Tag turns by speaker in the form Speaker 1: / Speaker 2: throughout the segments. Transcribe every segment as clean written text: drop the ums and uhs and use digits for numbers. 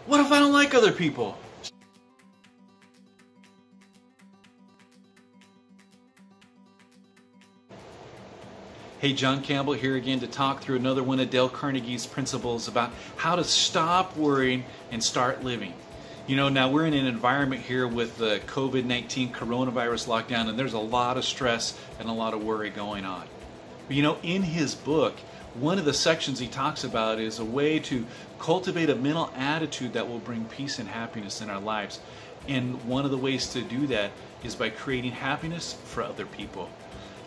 Speaker 1: What if I don't like other people? Hey, John Campbell here again to talk through another one of Dale Carnegie's principles about how to stop worrying and start living. You know, now we're in an environment here with the COVID-19 coronavirus lockdown, and there's a lot of stress and a lot of worry going on. But you know, in his book, one of the sections he talks about is a way to cultivate a mental attitude that will bring peace and happiness in our lives. And one of the ways to do that is by creating happiness for other people.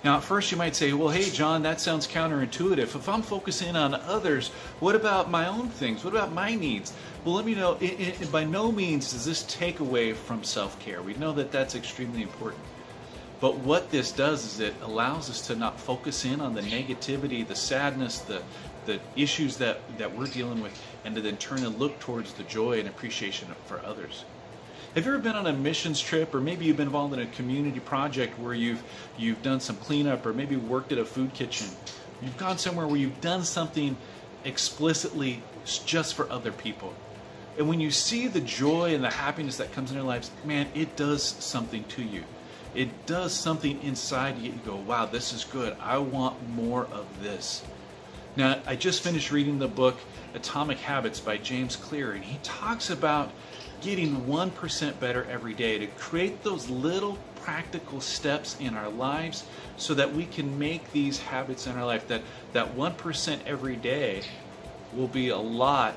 Speaker 1: Now, at first you might say, well, hey, John, that sounds counterintuitive. If I'm focusing on others, what about my own things? What about my needs? Well, let me know, by no means does this take away from self-care. We know that that's extremely important. But what this does is it allows us to not focus in on the negativity, the sadness, the issues that we're dealing with, and to then turn and look towards the joy and appreciation for others. Have you ever been on a missions trip, or maybe you've been involved in a community project where you've done some cleanup, or maybe worked at a food kitchen? You've gone somewhere where you've done something explicitly just for other people. And when you see the joy and the happiness that comes in their lives, man, it does something to you. It does something inside you. You go, wow, this is good. I want more of this. Now, I just finished reading the book Atomic Habits by James Clear, and he talks about getting 1% better every day, to create those little practical steps in our lives so that we can make these habits in our life. That 1% every day will be a lot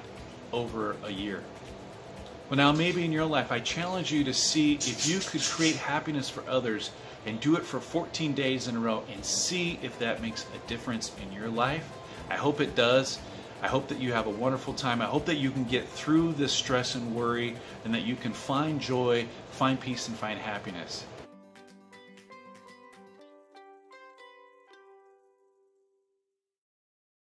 Speaker 1: over a year. Well, now maybe in your life, I challenge you to see if you could create happiness for others and do it for 14 days in a row and see if that makes a difference in your life. I hope it does. I hope that you have a wonderful time. I hope that you can get through this stress and worry, and that you can find joy, find peace, and find happiness.